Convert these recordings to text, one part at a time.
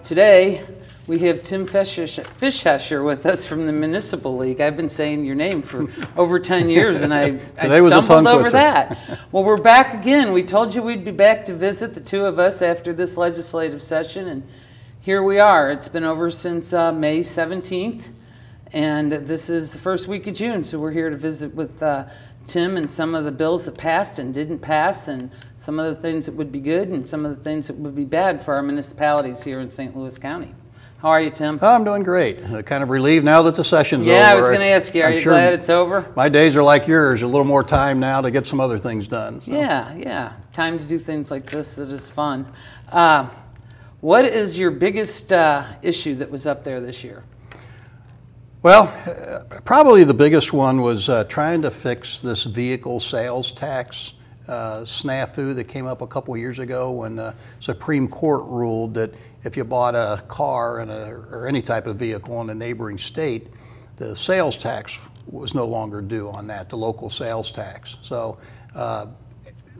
Today, we have Tim Fischesser with us from the Municipal League. I've been saying your name for over 10 years, and I stumbled over that. Well, we're back again. We told you we'd be back to visit, the two of us, after this legislative session, and here we are. It's been over since May 17th, and this is the first week of June, so we're here to visit with Tim and some of the bills that passed and didn't pass, and some of the things that would be good and some of the things that would be bad for our municipalities here in St. Louis County. How are you, Tim? Oh, I'm doing great. Kind of relieved now that the session's over. Yeah, I was going to ask you, are you glad it's over? My days are like yours, a little more time now to get some other things done. So. Yeah. Time to do things like this that is fun. What is your biggest issue that was up there this year? Well, probably the biggest one was trying to fix this vehicle sales tax snafu that came up a couple years ago when the Supreme Court ruled that if you bought a car or any type of vehicle in a neighboring state, the sales tax was no longer due on that, the local sales tax. So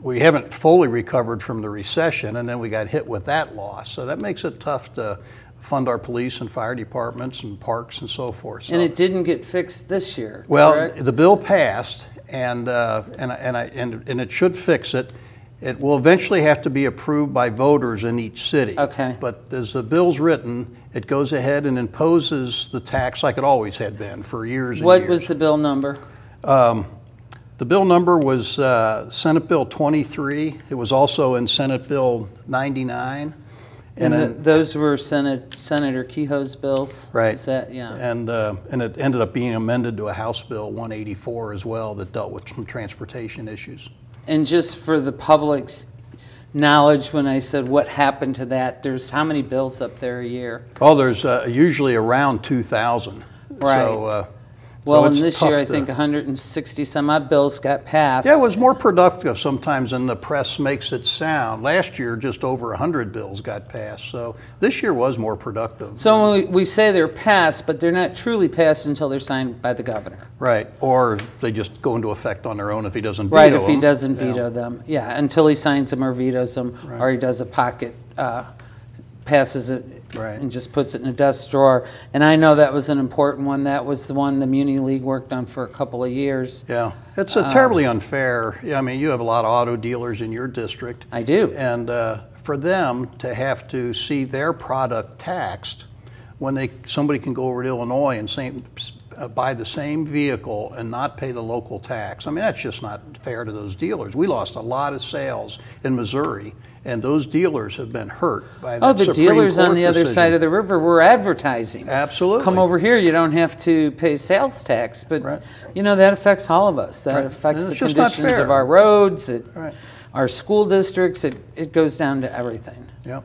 we haven't fully recovered from the recession, and then we got hit with that loss. So that makes it tough to fund our police and fire departments and parks and so forth. So, and it didn't get fixed this year, well, correct? The bill passed, and it should fix it. It will eventually have to be approved by voters in each city. Okay. But as the bill's written, it goes ahead and imposes the tax like it always had been for years and years. What was the bill number? The bill number was Senate Bill 23. It was also in Senate Bill 99. And those were Senator Kehoe's bills? Right. Is that, yeah. And it ended up being amended to a House Bill 184 as well that dealt with some transportation issues. And just for the public's knowledge, when I said what happened to that, there's how many bills up there a year? Oh, there's usually around 2,000. Right. So, well, and this year I think 160 some odd bills got passed. Yeah, it was more productive sometimes than the press makes it sound. Last year, just over 100 bills got passed. So this year was more productive. So when we say they're passed, but they're not truly passed until they're signed by the governor. Right, or they just go into effect on their own if he doesn't veto them. them. Right, if he doesn't veto them. Yeah, until he signs them or vetoes them, right. Or he does a pocket, passes it. Right. And just puts it in a desk drawer. And I know that was an important one. That was the one the Muni League worked on for a couple of years. Yeah, it's terribly unfair. I mean, you have a lot of auto dealers in your district. I do. And for them to have to see their product taxed when somebody can go over to Illinois and buy the same vehicle and not pay the local tax. I mean, that's just not fair to those dealers. We lost a lot of sales in Missouri, and those dealers have been hurt by that Supreme Court decision. Oh, the dealers on the other side of the river were advertising. Absolutely. Come over here, you don't have to pay sales tax. But, right. You know, that affects all of us. That affects the conditions of our roads, our school districts. It goes down to everything. Yeah.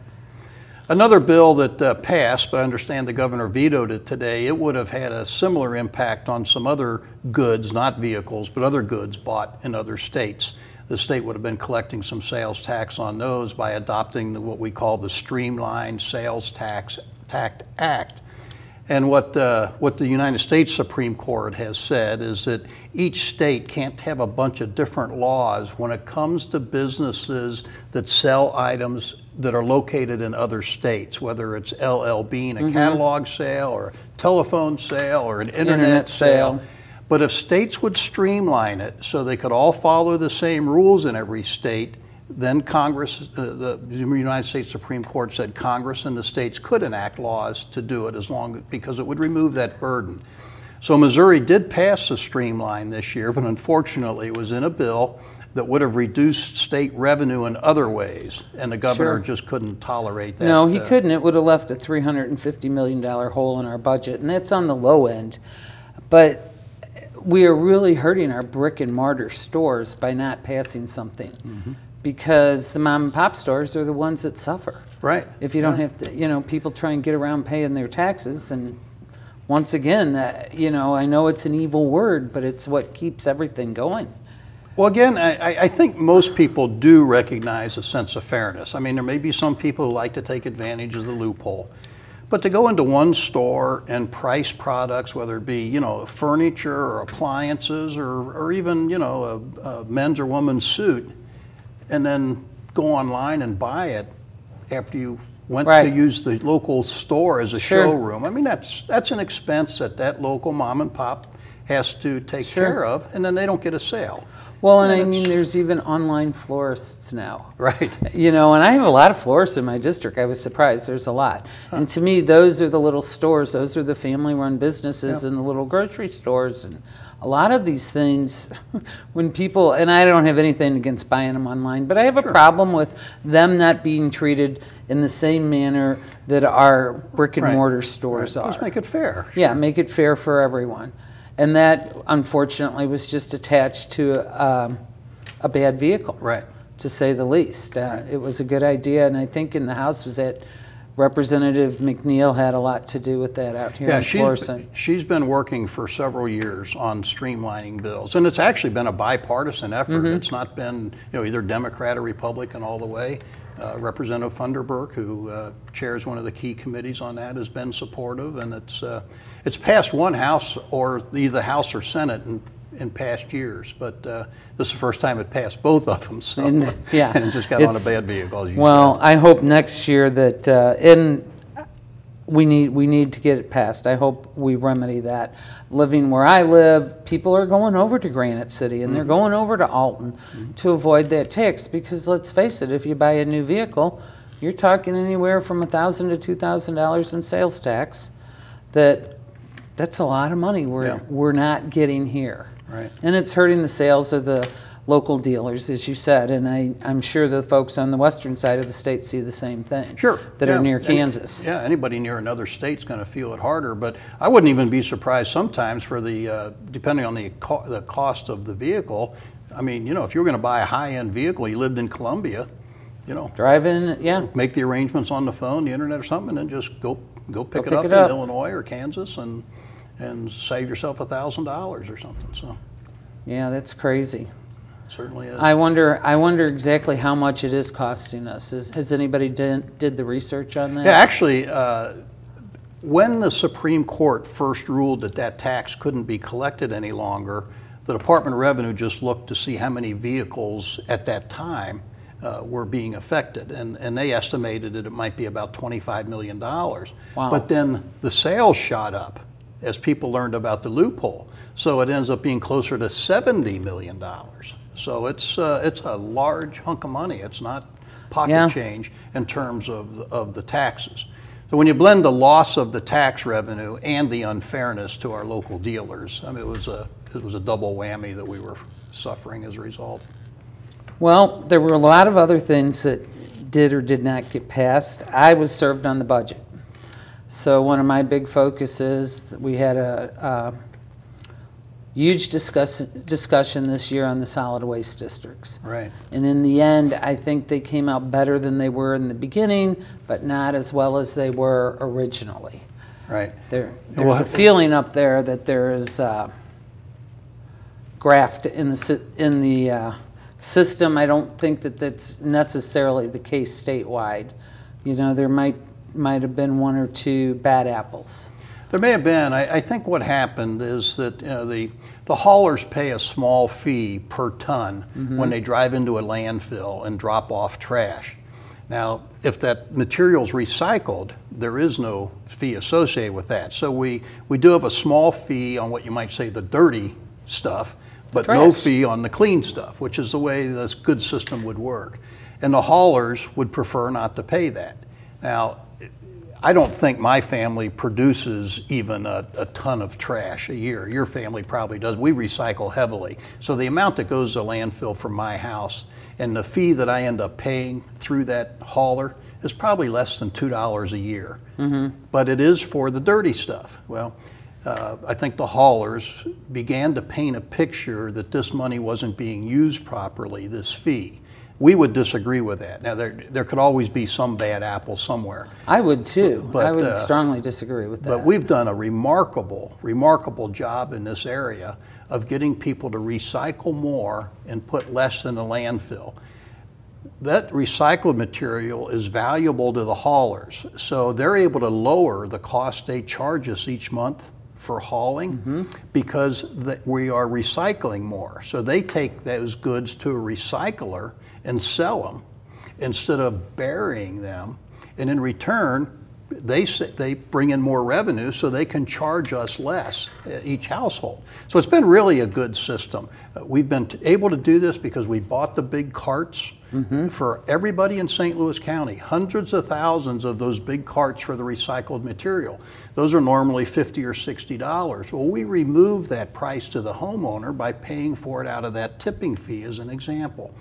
Another bill that passed, but I understand the governor vetoed it today, it would have had a similar impact on some other goods, not vehicles, but other goods bought in other states. The state would have been collecting some sales tax on those by adopting what we call the Streamlined Sales Tax Act. And what the United States Supreme Court has said is that each state can't have a bunch of different laws when it comes to businesses that sell items that are located in other states, whether it's LL Bean, a catalog sale, or a telephone sale, or an internet sale. But if states would streamline it so they could all follow the same rules in every state, then Congress, the United States Supreme Court said Congress and the states could enact laws to do it because it would remove that burden. So Missouri did pass the streamline this year, but unfortunately it was in a bill that would have reduced state revenue in other ways, and the governor just couldn't tolerate that. No, he couldn't. It would have left a $350 million hole in our budget, and that's on the low end. But we are really hurting our brick and mortar stores by not passing something. Because the mom and pop stores are the ones that suffer. Right. If you don't have to, you know, people try and get around paying their taxes, and once again, you know, I know it's an evil word, but it's what keeps everything going. Well, again, I think most people do recognize a sense of fairness. I mean, there may be some people who like to take advantage of the loophole. But to go into one store and price products, whether it be, you know, furniture or appliances or even, you know, a men's or woman's suit, and then go online and buy it after you went to use the local store as a showroom. I mean, that's an expense that local mom and pop has to take care of, and then they don't get a sale. Well, and I mean, there's even online florists now. Right. You know, and I have a lot of florists in my district. I was surprised. There's a lot. And to me, those are the little stores. Those are the family-run businesses and the little grocery stores. And a lot of these things, when people, and I don't have anything against buying them online, but I have a problem with them not being treated in the same manner that our brick-and-mortar stores are. Just make it fair. Yeah, make it fair for everyone. And that, unfortunately, was just attached to a bad vehicle, to say the least. It was a good idea, and I think in the House was that Representative McNeil had a lot to do with that out here in Florissant. She's been working for several years on streamlining bills, and it's actually been a bipartisan effort. It's not been either Democrat or Republican all the way. Representative Funderburk, who chairs one of the key committees on that, has been supportive, and it's passed one House, or either House or Senate in past years, but this is the first time it passed both of them. So, and it just got on a bad vehicle, as you said. I hope next year that we need to get it passed. I hope we remedy that. Living where I live, people are going over to Granite City, and they're going over to Alton to avoid that tax, because let's face it, if you buy a new vehicle, you're talking anywhere from $1,000 to $2,000 in sales tax. That's a lot of money we're not getting here. And it's hurting the sales of the local dealers, as you said, and I'm sure the folks on the western side of the state see the same thing. That are near Kansas. Anybody near another state's going to feel it harder, but I wouldn't even be surprised sometimes for depending on the cost of the vehicle. I mean, if you were going to buy a high-end vehicle, you lived in Columbia, drive in, make the arrangements on the phone, the internet or something, and just go pick it up in Illinois or Kansas and save yourself $1,000 or something. So, yeah, that's crazy. Certainly is. I wonder exactly how much it is costing us. Has anybody did the research on that? Yeah, actually, when the Supreme Court first ruled that tax couldn't be collected any longer, the Department of Revenue just looked to see how many vehicles at that time were being affected, and they estimated that it might be about $25 million. Wow. But then the sales shot up as people learned about the loophole, so it ends up being closer to $70 million. So it's a large hunk of money. It's not pocket change in terms of the taxes. So when you blend the loss of the tax revenue and the unfairness to our local dealers, I mean, it was a double whammy that we were suffering as a result. Well, there were a lot of other things that did or did not get passed. I was served on the budget. So one of my big focuses, we had a huge discussion this year on the solid waste districts. And in the end, I think they came out better than they were in the beginning, but not as well as they were originally. There's a feeling up there that there is graft in the system. I don't think that that's necessarily the case statewide. There might have been one or two bad apples. There may have been. I think what happened is that the haulers pay a small fee per ton when they drive into a landfill and drop off trash. Now, if that material is recycled, there is no fee associated with that. So we do have a small fee on what you might say the dirty stuff, but no fee on the clean stuff, which is the way this good system would work. And the haulers would prefer not to pay that. Now, I don't think my family produces even a ton of trash a year. Your family probably does. We recycle heavily. So the amount that goes to landfill from my house and the fee that I end up paying through that hauler is probably less than $2 a year. But it is for the dirty stuff. Well, I think the haulers began to paint a picture that this money wasn't being used properly, this fee. We would disagree with that. Now, there could always be some bad apple somewhere. I would too. But, I would strongly disagree with that. But we've done a remarkable job in this area of getting people to recycle more and put less in the landfill. That recycled material is valuable to the haulers, so they're able to lower the cost they charge us each month for hauling because we are recycling more. So they take those goods to a recycler and sell them instead of burying them And in return, they bring in more revenue so they can charge us less, each household. So it's been really a good system. We've been able to do this because we bought the big carts for everybody in St. Louis County, hundreds of thousands of those big carts for the recycled material. Those are normally $50 or $60. Well, we remove that price to the homeowner by paying for it out of that tipping fee as an example.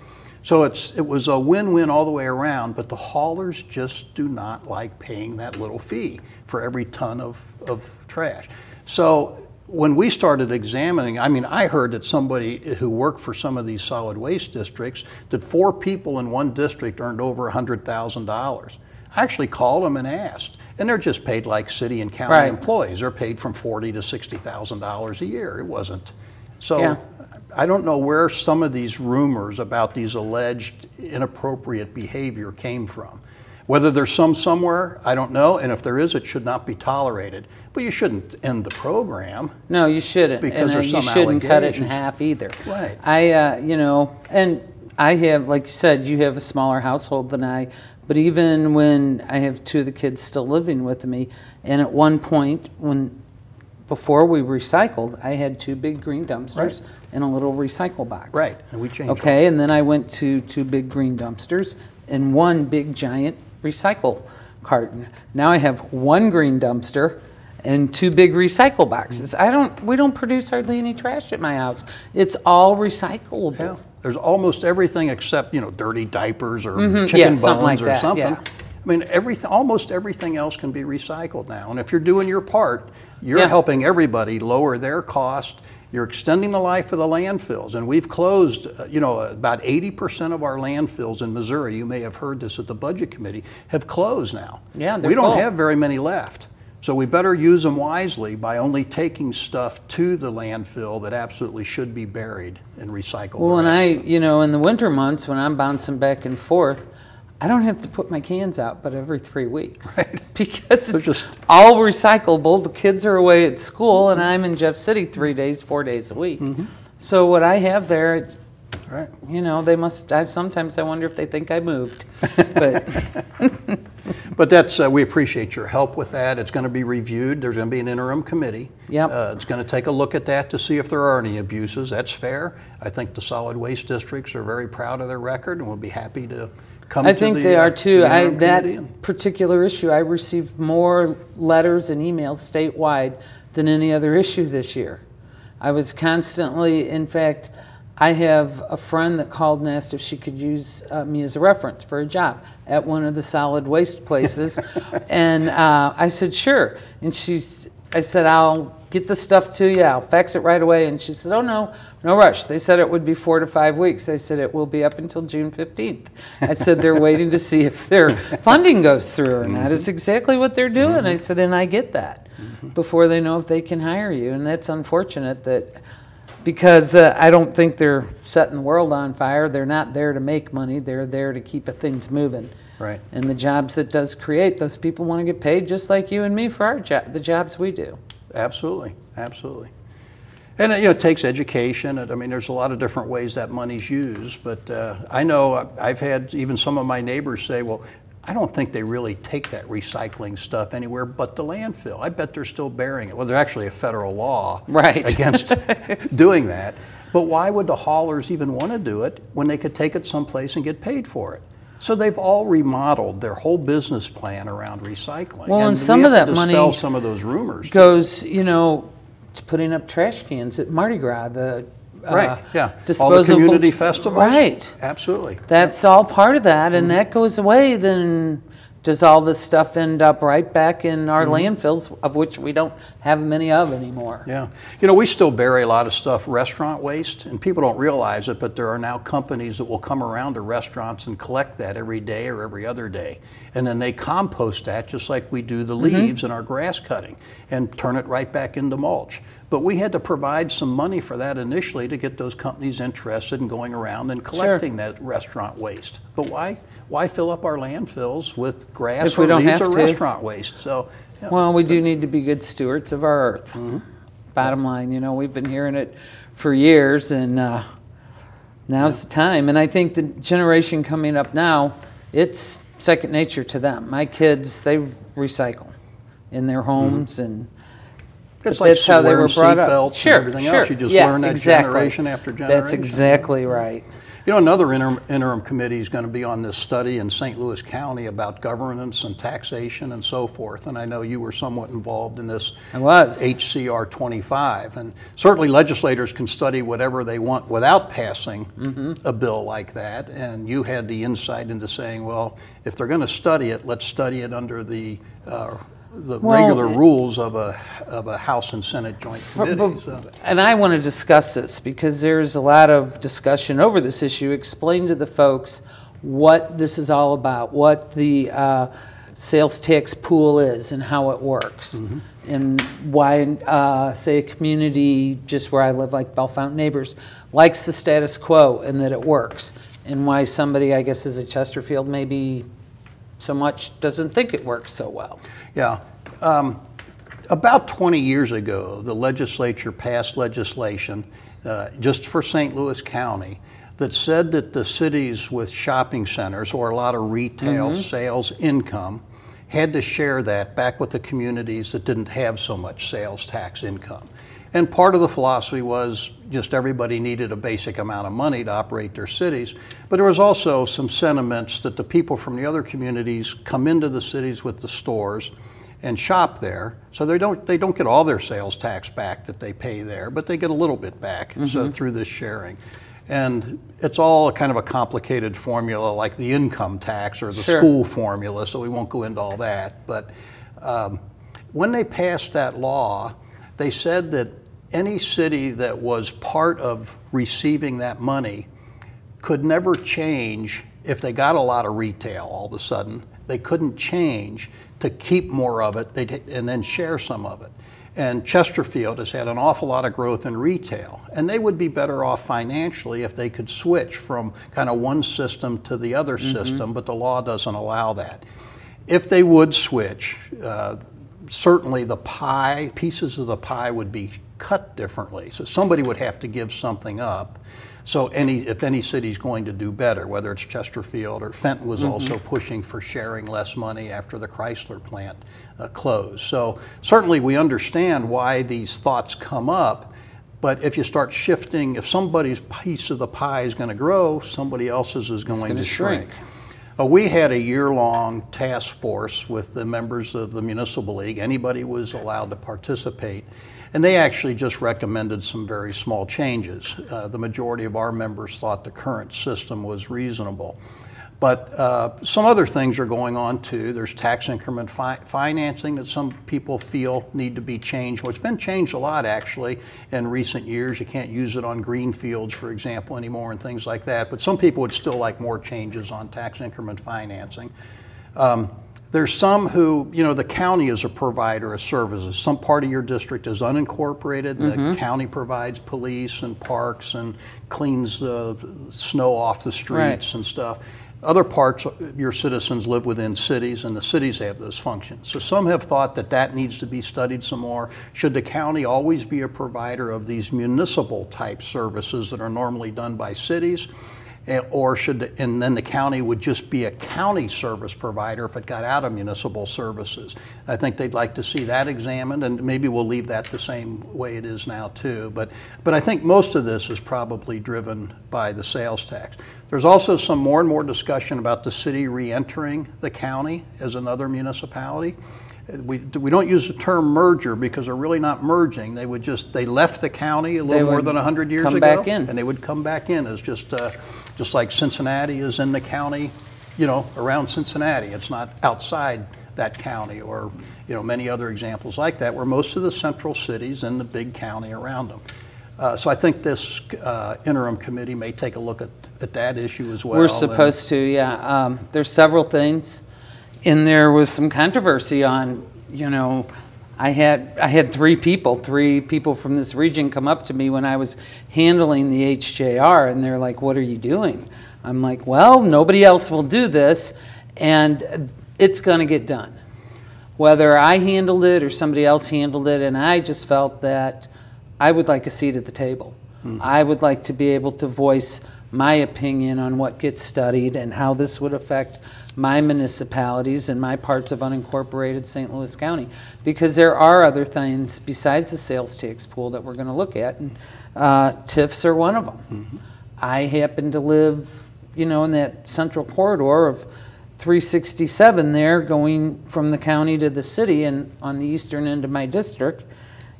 So it was a win-win all the way around, but the haulers just do not like paying that little fee for every ton of trash. So when we started examining, I mean, I heard that somebody who worked for some of these solid waste districts, that 4 people in one district earned over $100,000. I actually called them and asked, and they're just paid like city and county employees. They're paid from $40,000 to $60,000 a year. It wasn't. So. Yeah. I don't know where some of these rumors about these alleged inappropriate behavior came from. Whether there's some somewhere, I don't know, and if there is, it should not be tolerated. But you shouldn't end the program. No, you shouldn't. Because there's some you shouldn't cut it in half either. Right. You know, and I have, like you said, you have a smaller household than I, but even when I have 2 of the kids still living with me, and at one point before we recycled, I had 2 big green dumpsters and a little recycle box. Right, and we changed Okay, and then I went to 2 big green dumpsters and 1 big giant recycle carton. Now I have 1 green dumpster and 2 big recycle boxes. We don't produce hardly any trash at my house. It's all recyclable. Yeah, there's almost everything except, you know, dirty diapers or chicken bones like or something. Yeah. I mean, almost everything else can be recycled now. And if you're doing your part, you're helping everybody lower their cost. You're extending the life of the landfills. And we've closed, you know, about 80% of our landfills in Missouri, you may have heard this at the Budget Committee, have closed now. Yeah, we don't have very many left. So we better use them wisely by only taking stuff to the landfill that absolutely should be buried and recycled. Well, and you know, in the winter months when I'm bouncing back and forth, I don't have to put my cans out but every 3 weeks. Right. Because it's just all recyclable. The kids are away at school and I'm in Jeff City 3 days, 4 days a week. So what I have there, you know, they must, sometimes I wonder if they think I moved. But, but that's, we appreciate your help with that. It's going to be reviewed. There's going to be an interim committee. It's going to take a look at that to see if there are any abuses. That's fair. I think the solid waste districts are very proud of their record and will be happy to I think they are too. That particular issue, I received more letters and emails statewide than any other issue this year. I was constantly, in fact, I have a friend that called and asked if she could use me as a reference for a job at one of the solid waste places. And I said, sure. And I said, I'll get the stuff to you. I'll fax it right away. And she said, oh, no rush. They said it would be 4 to 5 weeks. I said, it will be up until June 15th. I said, they're waiting to see if their funding goes through. And that is exactly what they're doing. I said, and I get that before they know if they can hire you. And that's unfortunate that, because I don't think they're setting the world on fire. They're not there to make money. They're there to keep things moving. Right. And the jobs it does create, those people want to get paid just like you and me for the jobs we do. Absolutely, absolutely. And you know, it takes education. I mean, there's a lot of different ways that money's used. But I know I've had even some of my neighbors say, well, I don't think they really take that recycling stuff anywhere but the landfill. I bet they're still burying it. Well, there's actually a federal law against doing that. But why would the haulers even want to do it when they could take it someplace and get paid for it? So they've all remodeled their whole business plan around recycling. Well, and some of that money dispel some of those rumors goes, you know, to putting up trash cans at Mardi Gras, the all the community festivals. Right. Absolutely. That's all part of that, and that goes away, then does all this stuff end up right back in our landfills, of which we don't have many of anymore? Yeah. You know, we still bury a lot of stuff, restaurant waste, and people don't realize it, but there are now companies that will come around to restaurants and collect that every day or every other day. And then they compost that just like we do the leaves in our grass cutting and turn it right back into mulch. But we had to provide some money for that initially to get those companies interested in going around and collecting that restaurant waste. But why fill up our landfills with grass or leaves or restaurant waste? So, well, we do need to be good stewards of our earth. Bottom line, you know, we've been hearing it for years, and now's the time. And I think the generation coming up now, it's second nature to them. My kids, they recycle in their homes, and it's like that's how they were brought up. Belts and everything else. You just learn that generation after generation. That's exactly right. You know, another interim committee is going to be on this study in St. Louis County about governance and taxation and so forth. And I know you were somewhat involved in this. I was. HCR 25. And certainly legislators can study whatever they want without passing a bill like that. And you had the insight into saying, well, if they're going to study it, let's study it under the regular rules of a House and Senate joint committee. And I want to discuss this because there's a lot of discussion over this issue. Explain to the folks what this is all about, what the sales tax pool is and how it works, and why, say, a community just where I live, like Bellefonte Neighbors, likes the status quo and that it works, and why somebody, I guess, is a Chesterfield maybe so much doesn't think it works so well. Yeah. About 20 years ago, the legislature passed legislation just for St. Louis County that said that the cities with shopping centers or a lot of retail sales income had to share that back with the communities that didn't have so much sales tax income. And part of the philosophy was just everybody needed a basic amount of money to operate their cities. But there was also some sentiments that the people from the other communities come into the cities with the stores and shop there. So they don't get all their sales tax back that they pay there, but they get a little bit back so through this sharing. And it's all kind of a complicated formula like the income tax or the school formula, so we won't go into all that. But when they passed that law, they said that any city that was part of receiving that money could never change if they got a lot of retail all of a sudden. They couldn't change to keep more of it and then share some of it. And Chesterfield has had an awful lot of growth in retail, and they would be better off financially if they could switch from kind of one system to the other system, but the law doesn't allow that. If they would switch, certainly the pieces of the pie would be cut differently. So somebody would have to give something up. So if any city's going to do better, whether it's Chesterfield or Fenton was also pushing for sharing less money after the Chrysler plant closed. So certainly we understand why these thoughts come up, but if you start shifting, if somebody's piece of the pie is going to grow, somebody else's is going to shrink. We had a year-long task force with the members of the Municipal League. Anybody was allowed to participate. And they actually just recommended some very small changes. The majority of our members thought the current system was reasonable. But some other things are going on too. There's tax increment financing that some people feel need to be changed. Well, it's been changed a lot actually in recent years. You can't use it on green fields, for example, anymore and things like that. But some people would still like more changes on tax increment financing. There's some who, you know, the county is a provider of services. Some part of your district is unincorporated, and the county provides police and parks and cleans snow off the streets and stuff. Other parts, your citizens live within cities, and the cities have those functions. So some have thought that that needs to be studied some more. Should the county always be a provider of these municipal type services that are normally done by cities? Or and then the county would just be a county service provider if it got out of municipal services. I think they'd like to see that examined, and maybe we'll leave that the same way it is now too. But I think most of this is probably driven by the sales tax. There's also some more and more discussion about the city re-entering the county as another municipality. We don't use the term merger because they're really not merging. They left the county a little more than 100 years ago, back in. And they would come back in as just like Cincinnati is in the county, you know, around Cincinnati. It's not outside that county, or you know, many other examples like that, where most of the central cities in the big county around them. So I think this interim committee may take a look at that issue as well. We're supposed to, yeah. There's several things. And there was some controversy on, you know, I had three people from this region come up to me when I was handling the HJR, and they're like, "What are you doing?" I'm like, "Well, nobody else will do this, and it's going to get done. Whether I handled it or somebody else handled it," and I just felt that I would like a seat at the table. I would like to be able to voice my opinion on what gets studied and how this would affect my municipalities and my parts of unincorporated St. Louis County, because there are other things besides the sales tax pool that we're going to look at, and TIFs are one of them. I happen to live, you know, in that central corridor of 367 there, going from the county to the city and on the eastern end of my district.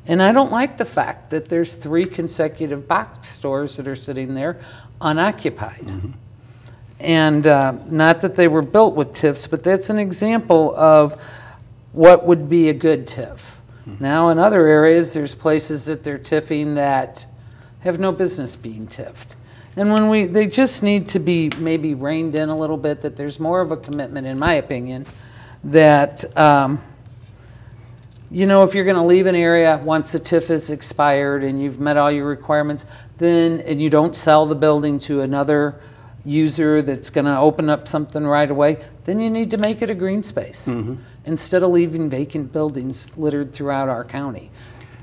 And I don't like the fact that there's 3 consecutive box stores that are sitting there unoccupied. And not that they were built with TIFs, but that's an example of what would be a good TIF. Now in other areas, there's places that they're TIFing that have no business being TIFed. And when they just need to be maybe reined in a little bit, that there's more of a commitment, in my opinion, that you know, if you're going to leave an area once the TIF is expired and you've met all your requirements, then, and you don't sell the building to another user that's going to open up something right away, then you need to make it a green space instead of leaving vacant buildings littered throughout our county.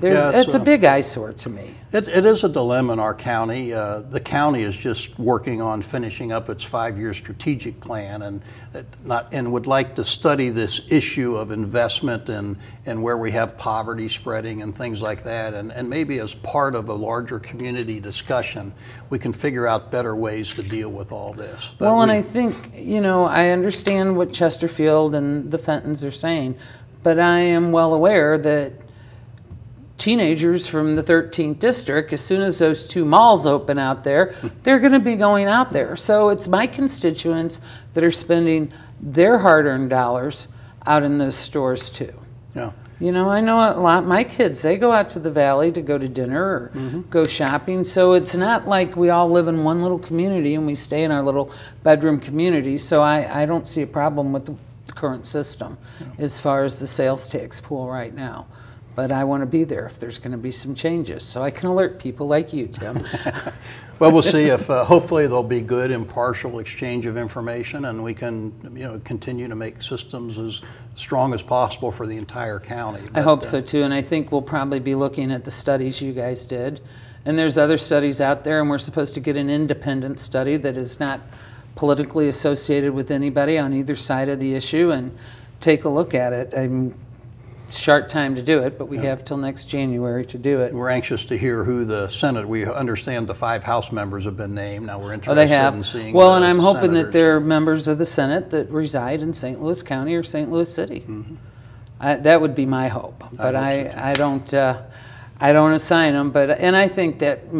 It's a big eyesore to me. It is a dilemma in our county. The county is just working on finishing up its 5-year strategic plan, and would like to study this issue of investment and where we have poverty spreading and things like that. And maybe as part of a larger community discussion, we can figure out better ways to deal with all this. But well, and I think, you know, I understand what Chesterfield and the Fentons are saying, but I am well aware that teenagers from the 13th district, as soon as those 2 malls open out there, they're going to be going out there. So it's my constituents that are spending their hard-earned dollars out in those stores too. Yeah. You know, I know a lot, my kids, they go out to the valley to go to dinner or go shopping. So it's not like we all live in one little community and we stay in our little bedroom community. So I don't see a problem with the current system as far as the sales tax pool right now. But I want to be there if there's going to be some changes, so I can alert people like you, Tim. Well, we'll see if hopefully there'll be good, impartial exchange of information, and we can, you know, continue to make systems as strong as possible for the entire county. I hope so too, and I think we'll probably be looking at the studies you guys did, and there's other studies out there, and we're supposed to get an independent study that is not politically associated with anybody on either side of the issue, and take a look at it. Short time to do it, but we have till next January to do it. We're anxious to hear who the Senate, we understand the 5 House members have been named. Now we're interested in seeing well, and I'm hoping that they're members of the Senate that reside in St. Louis County or St. Louis City. That would be my hope, but I don't assign them, and I think that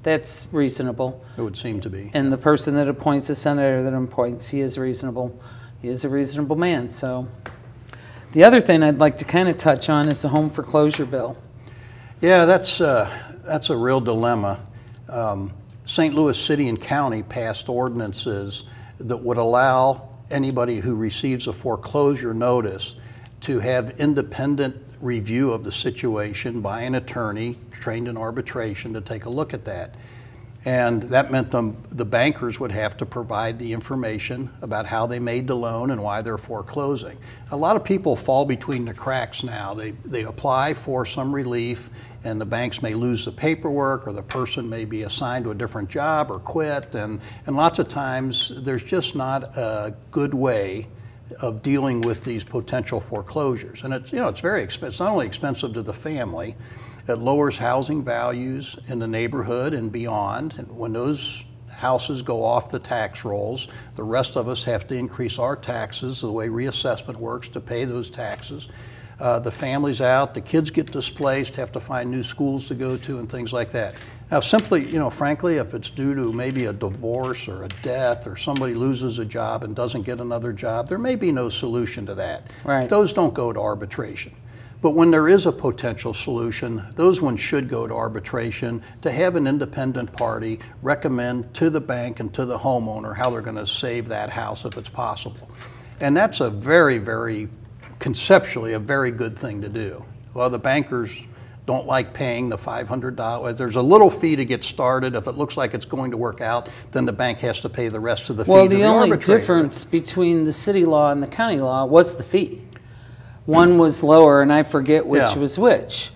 that's reasonable. It would seem to be. And the person that appoints the senator that appoints, he is reasonable. He is a reasonable man, so. The other thing I'd like to kind of touch on is the home foreclosure bill. Yeah, that's a real dilemma. St. Louis City and County passed ordinances that would allow anybody who receives a foreclosure notice to have independent review of the situation by an attorney trained in arbitration to take a look at that. And that meant the bankers would have to provide the information about how they made the loan and why they're foreclosing. A lot of people fall between the cracks now. They apply for some relief, and the banks may lose the paperwork, or the person may be assigned to a different job or quit. And lots of times there's just not a good way of dealing with these potential foreclosures. And it's, you know, it's very expensive. It's not only expensive to the family, it lowers housing values in the neighborhood and beyond. And when those houses go off the tax rolls, the rest of us have to increase our taxes the way reassessment works to pay those taxes. The family's out, the kids get displaced, have to find new schools to go to and things like that. Now simply, you know, frankly, if it's due to maybe a divorce or a death, or somebody loses a job and doesn't get another job, there may be no solution to that. Right. Those don't go to arbitration. But when there is a potential solution, those ones should go to arbitration to have an independent party recommend to the bank and to the homeowner how they're going to save that house if it's possible. And that's a very, very, conceptually, a very good thing to do. Well, the bankers don't like paying the $500. There's a little fee to get started. If it looks like it's going to work out, then the bank has to pay the rest of the fee to the arbitrator. Well, the only difference between the city law and the county law was the fee. One was lower, and I forget which was which.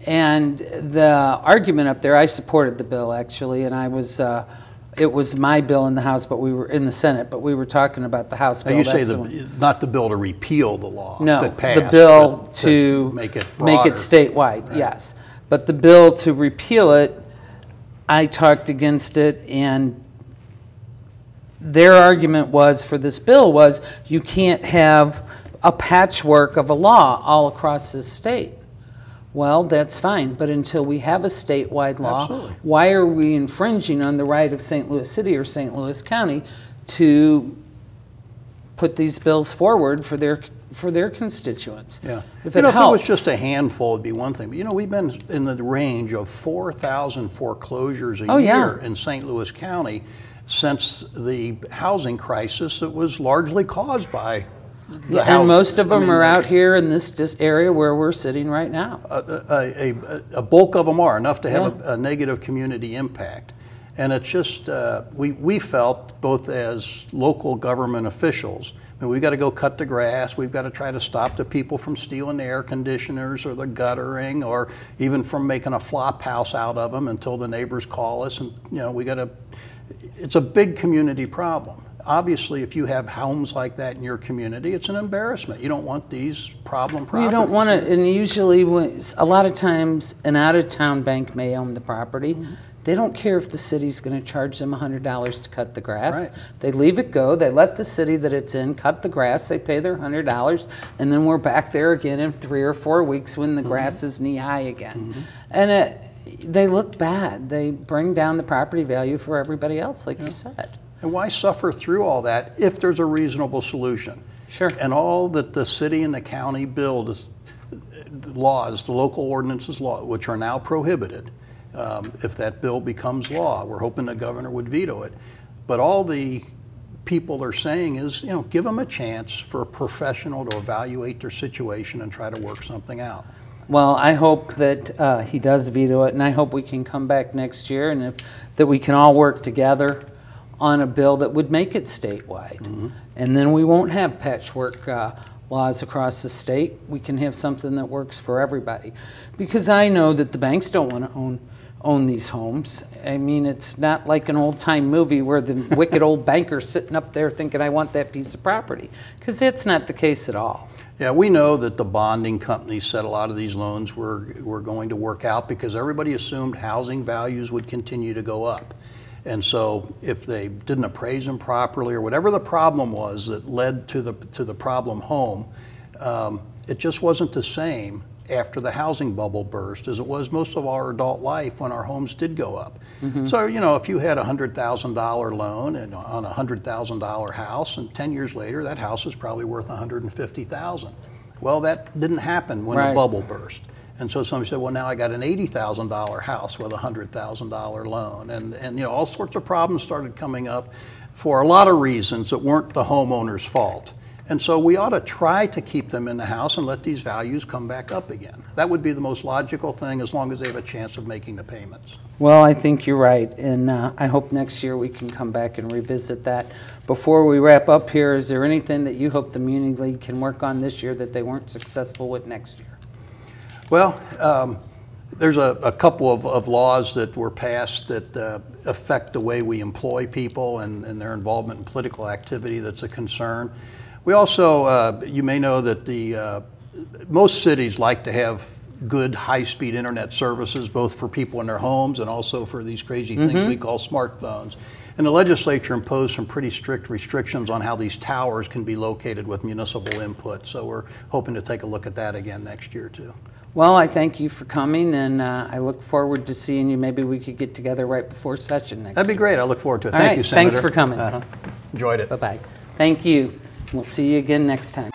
And the argument up there, I supported the bill actually, and I was, it was my bill in the House, but we were in the Senate, but we were talking about the House bill. Now you say not the bill to repeal the law that passed. The bill to make it statewide, right. Yes. But the bill to repeal it, I talked against it, and their argument was for this bill was you can't have a patchwork of a law all across this state. Well, that's fine, but until we have a statewide law, absolutely, why are we infringing on the right of St. Louis City or St. Louis County to put these bills forward for their constituents? Yeah. If it was just a handful, it'd be one thing. But you know, we've been in the range of 4,000 foreclosures a year in St. Louis County since the housing crisis that was largely caused by and most of them are out here in this area where we're sitting right now. A bulk of them are enough to have a negative community impact. And it's just, we felt both as local government officials, I mean, we've got to go cut the grass, we've got to try to stop the people from stealing the air conditioners or the guttering or even from making a flop house out of them until the neighbors call us. And you know, we got to, it's a big community problem. Obviously, if you have homes like that in your community, it's an embarrassment. You don't want these problem properties. You don't want it, and usually, a lot of times, an out-of-town bank may own the property. Mm-hmm. They don't care if the city's going to charge them $100 to cut the grass. Right. They leave it go. They let the city that it's in cut the grass. They pay their $100, and then we're back there again in 3 or 4 weeks when the grass is knee-high again. And they look bad. They bring down the property value for everybody else, like you said. And why suffer through all that if there's a reasonable solution? Sure. And all that the city and the county build is laws, the local ordinances law, which are now prohibited. If that bill becomes law, we're hoping the governor would veto it. But all the people are saying is, you know, give them a chance for a professional to evaluate their situation and try to work something out. Well, I hope that he does veto it, and I hope we can come back next year and that we can all work together on a bill that would make it statewide. And then we won't have patchwork laws across the state. We can have something that works for everybody. Because I know that the banks don't want to own these homes. I mean, it's not like an old-time movie where the wicked old banker's sitting up there thinking, I want that piece of property. Because that's not the case at all. Yeah, we know that the bonding companies said a lot of these loans were going to work out because everybody assumed housing values would continue to go up. And so if they didn't appraise them properly or whatever the problem was that led to the problem home, it just wasn't the same after the housing bubble burst as it was most of our adult life when our homes did go up. So, you know, if you had a $100,000 loan and on a $100,000 house, and 10 years later that house is probably worth $150,000. Well, that didn't happen when the bubble burst. And so somebody said, well, now I got an $80,000 house with a $100,000 loan. And you know, all sorts of problems started coming up for a lot of reasons that weren't the homeowner's fault. And so we ought to try to keep them in the house and let these values come back up again. That would be the most logical thing as long as they have a chance of making the payments. Well, I think you're right. And I hope next year we can come back and revisit that. Before we wrap up here, is there anything that you hope the Muni League can work on this year that they weren't successful with next year? Well, there's a couple of laws that were passed that affect the way we employ people and their involvement in political activity that's a concern. We also, you may know that most cities like to have good high-speed internet services, both for people in their homes and also for these crazy things we call smartphones. And the legislature imposed some pretty strict restrictions on how these towers can be located with municipal input. So we're hoping to take a look at that again next year, too. Well, I thank you for coming, and I look forward to seeing you. Maybe we could get together right before session next That'd be year. Great. I look forward to it. All Thank right. you, Senator. Thanks for coming. Enjoyed it. Bye-bye. Thank you. We'll see you again next time.